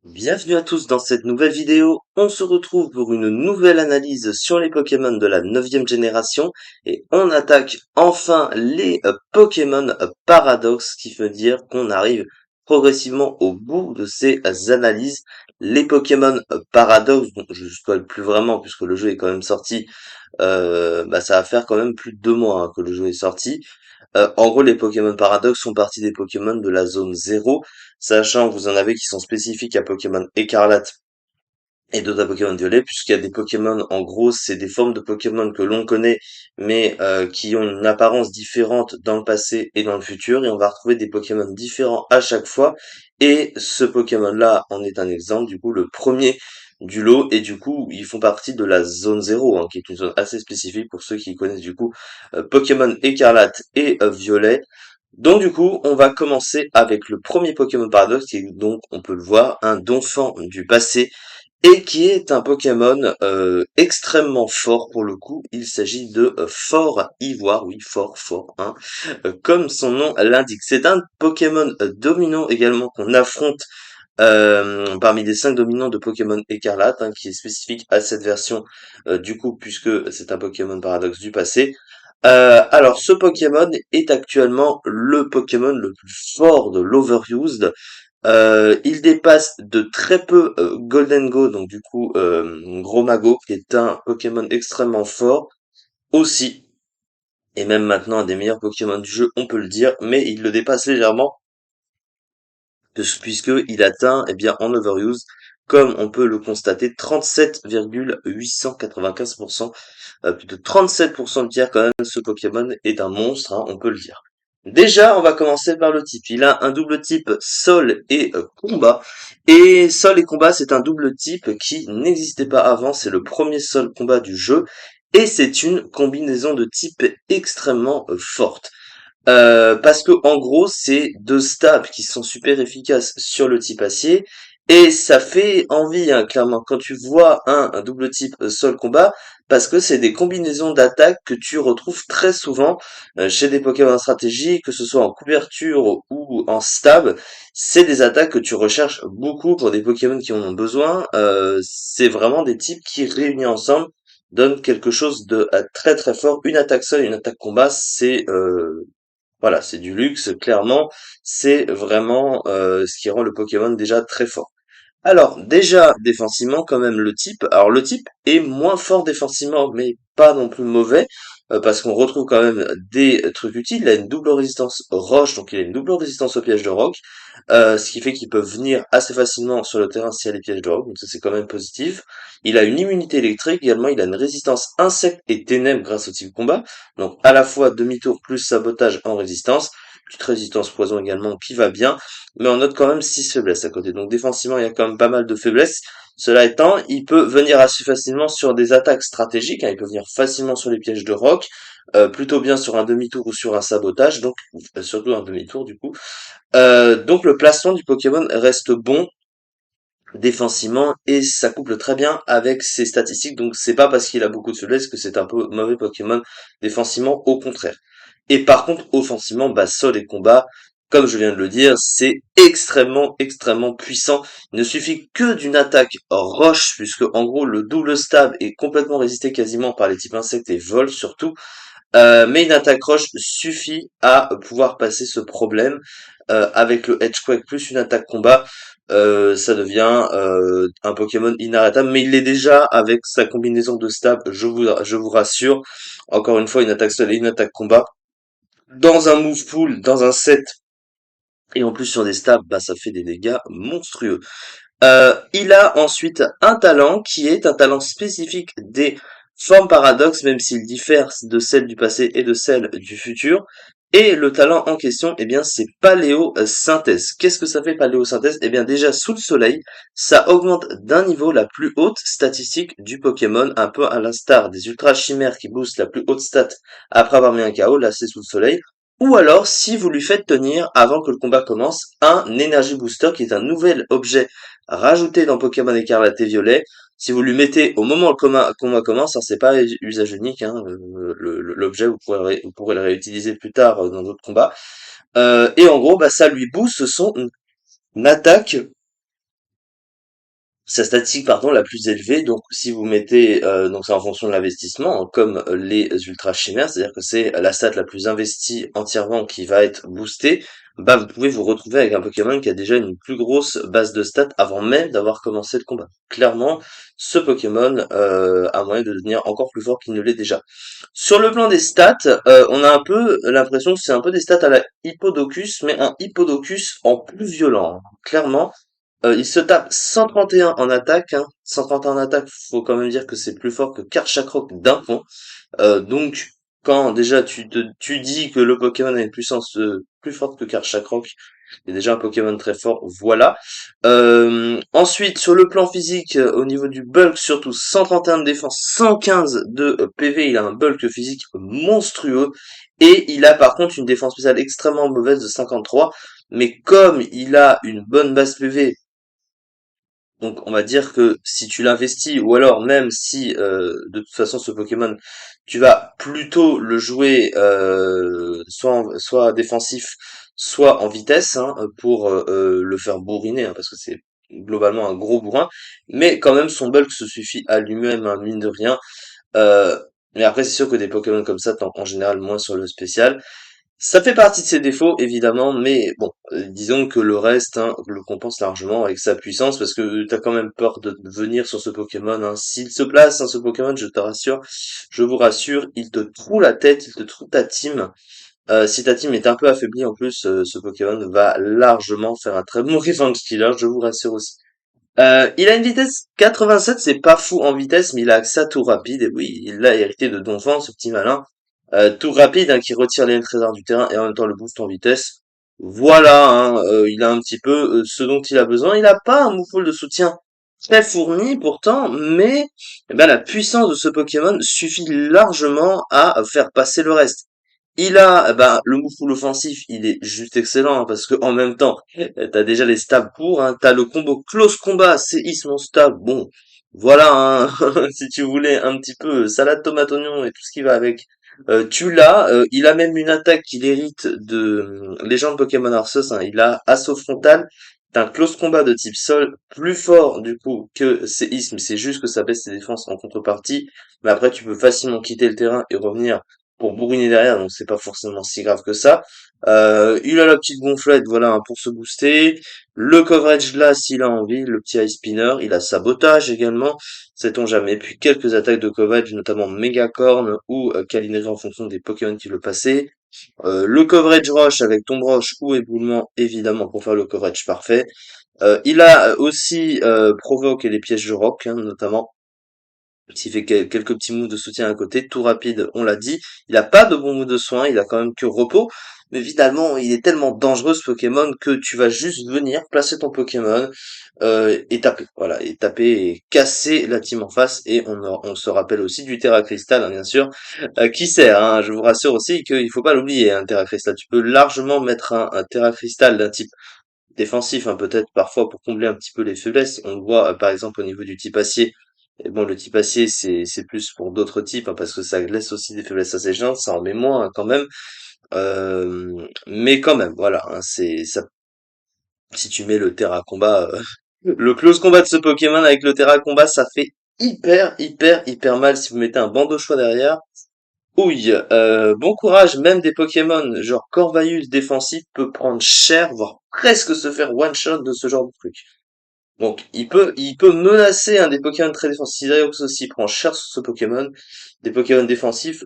Bienvenue à tous dans cette nouvelle vidéo. On se retrouve pour une nouvelle analyse sur les Pokémon de la 9e génération et on attaque enfin les Pokémon Paradox, ce qui veut dire qu'on arrive progressivement au bout de ces analyses. Les Pokémon Paradox, bon, je ne spoil plus vraiment puisque le jeu est quand même sorti, ça va faire quand même plus de 2 mois que le jeu est sorti. En gros, les Pokémon Paradox font partie des Pokémon de la zone 0, sachant que vous en avez qui sont spécifiques à Pokémon Écarlate et d'autres à Pokémon Violet, puisqu'il y a des Pokémon, en gros, c'est des formes de Pokémon que l'on connaît, mais qui ont une apparence différente dans le passé et dans le futur, et on va retrouver des Pokémon différents à chaque fois, et ce Pokémon-là en est un exemple, du coup, le premier du lot, et du coup, ils font partie de la zone 0, qui est une zone assez spécifique pour ceux qui connaissent, du coup, Pokémon Écarlate et Violet. Donc du coup, on va commencer avec le premier Pokémon Paradox, qui est donc, on peut le voir, un Donphan du passé, et qui est un Pokémon extrêmement fort pour le coup. Il s'agit de Fort Ivoire, oui, fort, hein, comme son nom l'indique. C'est un Pokémon dominant également qu'on affronte parmi les 5 dominants de Pokémon Écarlate, qui est spécifique à cette version du coup, puisque c'est un Pokémon Paradoxe du passé. Alors, ce Pokémon est actuellement le Pokémon le plus fort de l'Overused. Il dépasse de très peu Golden Go, donc du coup Gros Mago, qui est un Pokémon extrêmement fort aussi, et même maintenant un des meilleurs Pokémon du jeu, on peut le dire, mais il le dépasse légèrement, puisque il atteint, eh bien, en Overuse, comme on peut le constater, 37,895%, plus de 37% de tir quand même, ce Pokémon est un monstre, on peut le dire. Déjà, on va commencer par le type. Il a un double type sol et combat. Et sol et combat, c'est un double type qui n'existait pas avant. C'est le premier sol combat du jeu. Et c'est une combinaison de types extrêmement forte. Parce que en gros, c'est 2 stabs qui sont super efficaces sur le type acier et ça fait envie, clairement, quand tu vois un double type sol combat, parce que c'est des combinaisons d'attaques que tu retrouves très souvent chez des Pokémon stratégiques, que ce soit en couverture ou en stab. C'est des attaques que tu recherches beaucoup pour des Pokémon qui en ont besoin. C'est vraiment des types qui réunis ensemble donnent quelque chose de très très fort. Une attaque seule et une attaque combat, c'est voilà, c'est du luxe, clairement. C'est vraiment ce qui rend le Pokémon déjà très fort. Alors, déjà, défensivement, quand même, le type. Alors, le type est moins fort défensivement, mais pas non plus mauvais, parce qu'on retrouve quand même des trucs utiles. Il a une double résistance roche, donc il a une double résistance aux pièges de roc, ce qui fait qu'il peut venir assez facilement sur le terrain s'il y a les pièges de roc, donc ça c'est quand même positif. Il a une immunité électrique, également il a une résistance insectes et ténèbres grâce au type combat, donc à la fois demi-tour plus sabotage en résistance, petite résistance poison également qui va bien, mais on note quand même 6 faiblesses à côté. Donc défensivement, il y a quand même pas mal de faiblesses. Cela étant, il peut venir assez facilement sur des attaques stratégiques, il peut venir facilement sur les pièges de roc, plutôt bien sur un demi-tour ou sur un sabotage, donc surtout un demi-tour du coup. Donc le placement du Pokémon reste bon défensivement et ça couple très bien avec ses statistiques, donc c'est pas parce qu'il a beaucoup de faiblesses que c'est un peu mauvais Pokémon défensivement, au contraire. Et par contre, offensivement, sol et combat, comme je viens de le dire, c'est extrêmement puissant. Il ne suffit que d'une attaque roche, puisque en gros le double stab est complètement résisté quasiment par les types insectes et vol surtout. Mais une attaque roche suffit à pouvoir passer ce problème. Avec le Edgequake plus une attaque combat, ça devient un Pokémon inarrêtable. Mais il l'est déjà avec sa combinaison de stab, je vous rassure. Encore une fois, une attaque seule et une attaque combat. Dans un move pool, dans un set, et en plus sur des stabs, ça fait des dégâts monstrueux. Il a ensuite un talent qui est un talent spécifique des formes paradoxes, même s'il diffère de celles du passé et de celles du futur. Et le talent en question, eh bien, c'est paléosynthèse. Qu'est-ce que ça fait paléosynthèse? Eh bien, déjà, sous le soleil, ça augmente d'un niveau la plus haute statistique du Pokémon, un peu à l'instar des ultra chimères qui boostent la plus haute stat après avoir mis un KO, là c'est sous le soleil. Ou alors, si vous lui faites tenir, avant que le combat commence, un Energy Booster qui est un nouvel objet rajouté dans Pokémon Écarlate et Violet. Si vous lui mettez au moment où le combat commence, c'est pas usage unique, l'objet vous pourrez le réutiliser plus tard dans d'autres combats. Et en gros, ça lui booste son attaque sa statistique pardon la plus élevée. Donc si vous mettez donc c'est en fonction de l'investissement, hein, comme les ultra chimères, c'est-à-dire que c'est la stat la plus investie entièrement qui va être boostée, bah vous pouvez vous retrouver avec un Pokémon qui a déjà une plus grosse base de stats avant même d'avoir commencé le combat. Clairement, ce Pokémon a moyen de devenir encore plus fort qu'il ne l'est déjà. Sur le plan des stats, on a un peu l'impression que c'est un peu des stats à la Hippodocus, mais un Hippodocus en plus violent, hein. Clairement, il se tape 131 en attaque, hein. 131 en attaque, faut quand même dire que c'est plus fort que Karchakroc d'un point. Donc, quand déjà tu dis que le Pokémon a une puissance plus forte que Karchakroc, c'est déjà un Pokémon très fort, voilà. Ensuite, sur le plan physique, au niveau du bulk, surtout 131 de défense, 115 de PV, il a un bulk physique monstrueux. Et il a par contre une défense spéciale extrêmement mauvaise de 53. Mais comme il a une bonne base PV, donc on va dire que si tu l'investis, ou alors même si de toute façon ce Pokémon, tu vas plutôt le jouer soit défensif, soit en vitesse, hein, pour le faire bourriner, hein, parce que c'est globalement un gros bourrin, mais quand même son bulk se suffit à lui-même, hein, mine de rien. Euh, mais après c'est sûr que des Pokémon comme ça, t'en en général moins sur le spécial. Ça fait partie de ses défauts, évidemment, mais bon, disons que le reste, hein, le compense largement avec sa puissance, parce que t'as quand même peur de venir sur ce Pokémon, hein. S'il se place, hein, ce Pokémon, je te rassure, je vous rassure, il te troue la tête, il te troue ta team. Si ta team est un peu affaiblie, en plus, ce Pokémon va largement faire un très bon revenge killer, je vous rassure aussi. Il a une vitesse 87, c'est pas fou en vitesse, mais il a accès à tout rapide, et oui, il l'a hérité de Donphan, ce petit malin. Tout rapide, hein, qui retire les trésors du terrain et en même temps le boost en vitesse. Voilà, hein, il a un petit peu ce dont il a besoin. Il a pas un moufle de soutien très fourni pourtant, mais eh ben, la puissance de ce Pokémon suffit largement à faire passer le reste. Il a, bah, le move full offensif, il est juste excellent, hein, parce que en même temps, t'as déjà les stabs pour, hein, t'as le combo close combat, séisme en stab, bon, voilà, hein, si tu voulais un petit peu salade tomate oignon et tout ce qui va avec, tu l'as. Il a même une attaque qu'il hérite de Légende Pokémon Arceus, hein, il a assaut frontal, t'as un close combat de type sol, plus fort du coup que séisme, c'est juste que ça baisse ses défenses en contrepartie, mais après tu peux facilement quitter le terrain et revenir pour bourriner derrière, donc c'est pas forcément si grave que ça. Il a la petite gonflette, voilà, hein, pour se booster. Le coverage là, s'il a envie, le petit ice spinner. Il a sabotage également, sait-on jamais. Puis quelques attaques de coverage, notamment Megacorn ou Calinéry en fonction des Pokémon qui le passaient. Le coverage roche avec tombe roche ou éboulement, évidemment, pour faire le coverage parfait. Il a aussi provoque et les pièges de rock, hein, notamment. S'il fait quelques petits moves de soutien à côté, tout rapide, on l'a dit. Il a pas de bon move de soin, il a quand même que repos. Mais finalement, il est tellement dangereux ce Pokémon que tu vas juste venir placer ton Pokémon et taper. Voilà, et taper et casser la team en face. Et on se rappelle aussi du Terra Crystal, hein, bien sûr, qui sert. Hein. Je vous rassure aussi qu'il faut pas l'oublier, un Terra Crystal. Tu peux largement mettre un Terra Crystal d'un type défensif, hein, peut-être parfois pour combler un petit peu les faiblesses. On le voit par exemple au niveau du type acier. Et bon, le type acier, c'est plus pour d'autres types, hein, parce que ça laisse aussi des faiblesses assez gênantes, ça en met moins, hein, quand même. Mais quand même, voilà, hein, c'est ça. Si tu mets le Terra Combat, le close combat de ce Pokémon avec le Terra Combat, ça fait hyper mal si vous mettez un bandeau choix derrière. Ouille, bon courage, même des Pokémon genre Corvalus défensif peut prendre cher, voire presque se faire one shot de ce genre de truc. Donc, il peut menacer un des Pokémon très défensifs. Si Diox aussi prend cher sur ce Pokémon, des Pokémon défensifs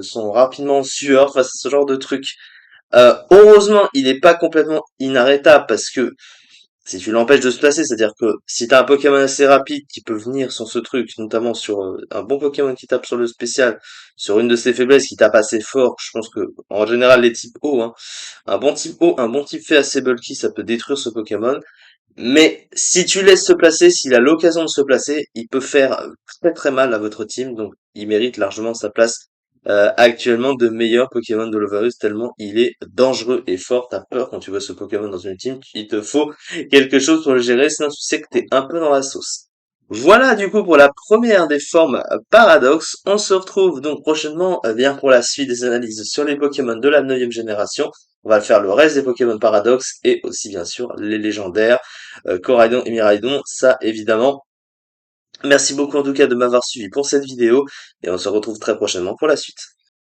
sont rapidement en sueur face à ce genre de truc. Heureusement, il n'est pas complètement inarrêtable parce que si tu l'empêches de se placer, c'est-à-dire que si t'as un Pokémon assez rapide qui peut venir sur ce truc, notamment sur un bon Pokémon qui tape sur le spécial, sur une de ses faiblesses qui tape assez fort, je pense que en général les types O, hein, un bon type O, un bon type fait assez bulky, ça peut détruire ce Pokémon. Mais si tu laisses se placer, s'il a l'occasion de se placer, il peut faire très mal à votre team, donc il mérite largement sa place actuellement de meilleur Pokémon de l'Overus, tellement il est dangereux et fort. T'as peur quand tu vois ce Pokémon dans une team, il te faut quelque chose pour le gérer, sinon tu sais que t'es un peu dans la sauce. Voilà du coup pour la première des formes Paradox. On se retrouve donc prochainement bien pour la suite des analyses sur les Pokémon de la 9e génération. On va faire le reste des Pokémon Paradox et aussi bien sûr les légendaires. Coraidon et Miraidon, ça évidemment. Merci beaucoup en tout cas de m'avoir suivi pour cette vidéo et on se retrouve très prochainement pour la suite.